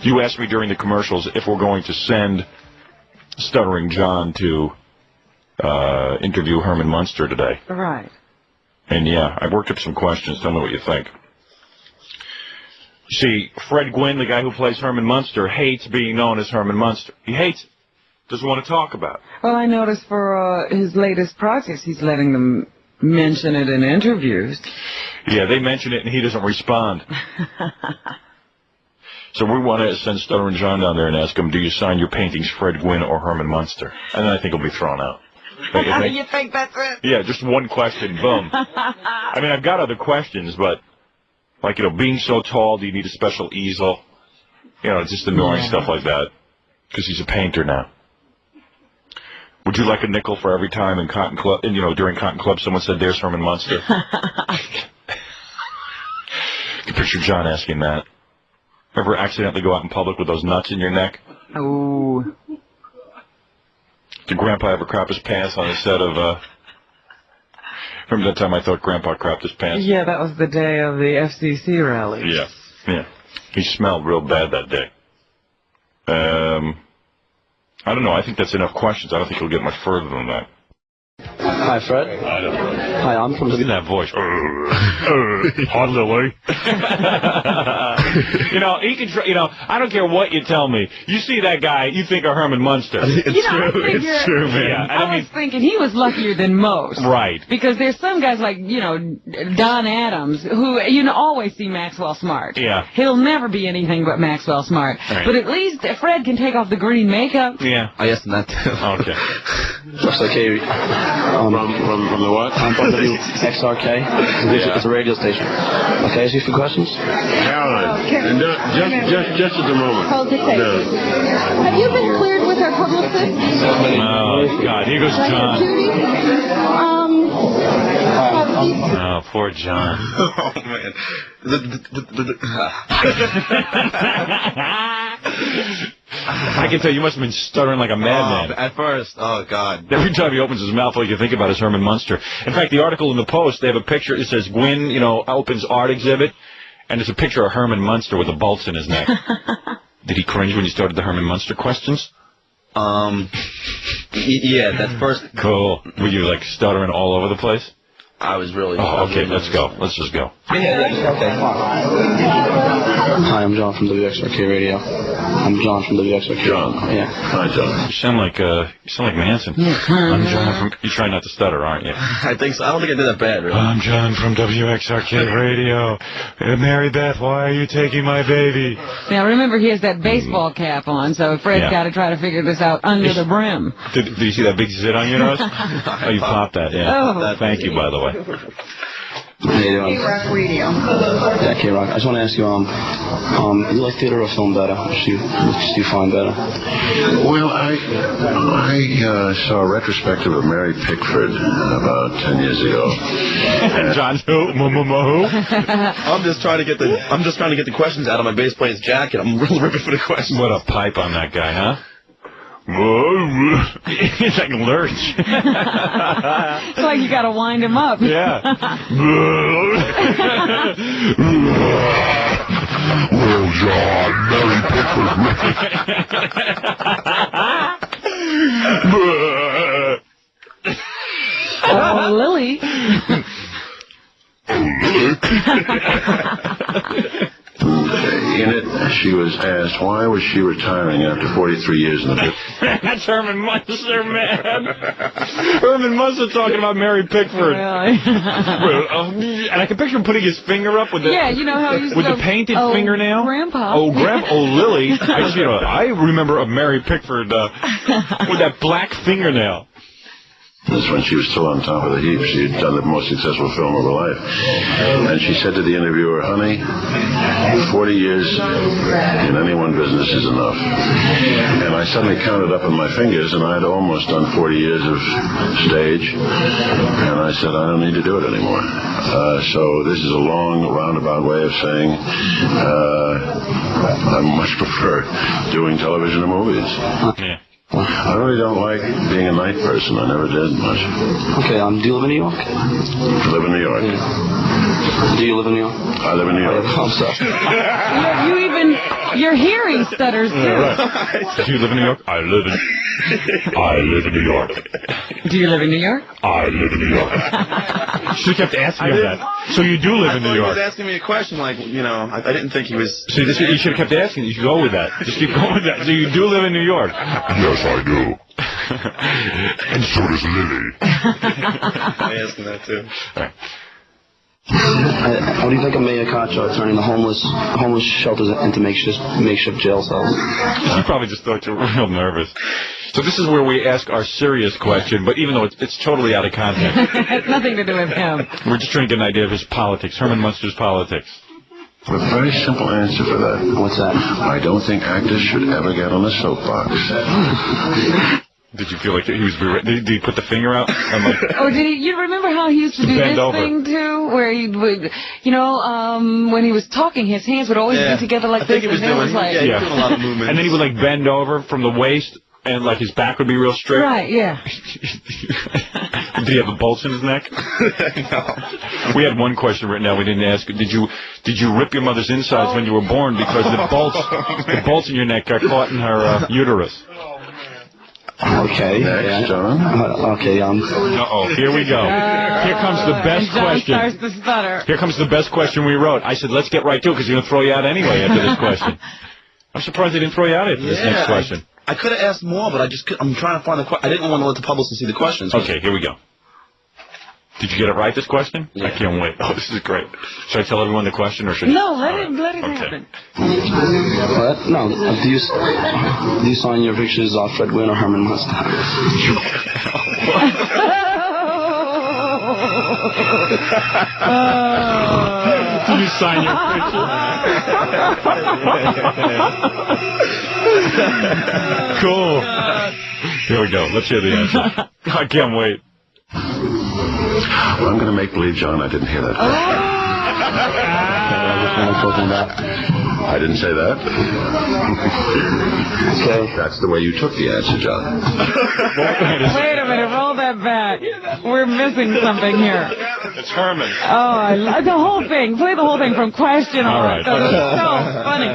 You asked me during the commercials if we're going to send Stuttering John to interview Herman Munster today. Right. And yeah, I worked up some questions. Tell me what you think. See, Fred Gwynne, the guy who plays Herman Munster, hates being known as Herman Munster. He hates it. Doesn't want to talk about it. Well, I noticed for his latest projects, he's letting them mention it in interviews. Yeah, they mention it and he doesn't respond. So we want to send Stuttering John down there and ask him, do you sign your paintings Fred Gwynne or Herman Munster? And then I think he'll be thrown out. You think that's it? Yeah, just one question, boom. I mean, I've got other questions, but, like, you know, being so tall, do you need a special easel? You know, just annoying stuff like that. Because he's a painter now. Would you like a nickel for every time in Cotton Club, and, you know, during Cotton Club someone said, there's Herman Munster? You can picture John asking that. Ever accidentally go out in public with those nuts in your neck? Oh. Did Grandpa ever crap his pants on a set of, remember that time I thought Grandpa crapped his pants? Yeah, that was the day of the FCC rally. Yeah, yeah. He smelled real bad that day. I don't know. I think that's enough questions. I don't think he'll get much further than that. Hi, Fred. Hi, I'm from... Look at that voice. Hot Lily. You know, he can. You know, I don't care what you tell me. You see that guy, you think of Herman Munster. It's true, man. Yeah, I was thinking he was luckier than most. Right. Because there's some guys like, you know, Don Adams, who, you know, always see Maxwell Smart. Yeah. He'll never be anything but Maxwell Smart. Right. But at least Fred can take off the green makeup. Yeah. I guess that too. Okay. Looks like From the what? I'm from WXRK. It's a radio station. Okay, ask you a few questions? Caroline, just at the moment. Hold the tape. No. Have you been cleared with our publicist? Oh, God. Here goes John. Judy? Oh, poor John. Oh, man. I can tell you must have been stuttering like a madman. At first, oh, God. Every time he opens his mouth, all you can think about is Herman Munster. In fact, the article in the Post, they have a picture. It says, Gwynne, you know, opens art exhibit, and it's a picture of Herman Munster with a bulge in his neck. Did he cringe when you started the Herman Munster questions? Yeah, that first... Cool. Were you, like, stuttering all over the place? I was really... Oh, okay, let's go. Let's just go. Yeah, okay, come on. Hi, I'm John from WXRK Radio. I'm John from WXRK. John. Yeah. Hi, John. You sound like Manson. I'm John from... You try not to stutter, aren't you? I think so. I don't think I did that bad, really. I'm John from WXRK Radio. Mary Beth, why are you taking my baby? Now, remember, he has that baseball cap on, so Fred's got to try to figure this out under the brim. Did you see that big zit on your nose? Oh, you popped that, yeah. Oh. Thank you, by the way. How you doing? K-Rock Radio. Yeah, K-Rock. I just want to ask you, you like theater or film better? Which do you find better? Well, I saw a retrospective of Mary Pickford about 10 years ago. John who? Who? I'm just trying to get the questions out of my bass player's jacket. I'm really ripping for the questions. What a pipe on that guy, huh? It's like a lurch. It's like you got to wind him up. Yeah. Well, John, Mary Pickford. Oh, Lily. In it, she was asked, why was she retiring after 43 years in the business? That's Herman Munster, man. Herman Munster talking about Mary Pickford. Really? And I can picture him putting his finger up with the you know how he's with the painted fingernail. Grandpa. Oh, Lily. I remember of Mary Pickford with that black fingernail. This when she was still on top of the heap. She had done the most successful film of her life. And she said to the interviewer, honey, 40 years in any one business is enough. And I suddenly counted up on my fingers, and I had almost done 40 years of stage. And I said, I don't need to do it anymore. So this is a long, roundabout way of saying I much prefer doing television and movies. Yeah. I really don't like being a night person. I never did much. Okay, do you live in New York? I live in New York. Do you live in New York? I live in New York. I'm sorry. Your hearing stutters too. Right. Do you live in New York? I live in New York. Do you live in New York? I live in New York. She kept asking him that. So you do live in New York. He was asking me a question, like, you know, I didn't think he was... See, you should have kept asking. You should go with that. Just keep going with that. So you do live in New York? Yes, I do. And so does Lily. I asked him that, too. All right. What do you think of Mayor Kochar turning the homeless shelters into makeshift jail cells? You probably just thought you were real nervous. So this is where we ask our serious question, but even though it's totally out of context. It has nothing to do with him. We're just trying to get an idea of his politics, Herman Munster's politics. A very simple answer for that. What's that? I don't think actors should ever get on a soapbox. Did you feel like he was? Did he put the finger out? I'm like, oh, did he? You remember how he used to do bend this over. thing too, where he would, when he was talking, his hands would always be together like this. I think he was doing a lot of movements. And then he would like bend over from the waist, and like his back would be real straight. Right? Yeah. Did he have the bolts in his neck? No. We had one question written down we didn't ask. Did you rip your mother's insides when you were born because the bolts in your neck got caught in her uterus? Okay. Next, John. Okay. Uh-oh. Here we go. Here comes the best John question. starts to stutter. Here comes the best question we wrote. I said, let's get right to it because he's going to throw you out anyway after this question. I'm surprised they didn't throw you out after this next question. I could have asked more, but I'm trying to find the question. I didn't want to let the publicist see the questions. Okay, here we go. Did you get it right, this question? Yeah. I can't wait. Oh, this is great. Should I tell everyone the question, or should No, let it happen. What? No. Do you sign your pictures off Fred Gwynne or Herman Munster? Did you sign your picture? Cool. Here we go. Let's hear the answer. I can't wait. I'm going to make believe, John, I didn't hear that. I didn't say that. Okay. That's the way you took the answer, John. Wait a minute, roll that back. We're missing something here. It's Herman. Oh, the whole thing. Play the whole thing from question on. All right. That was so funny.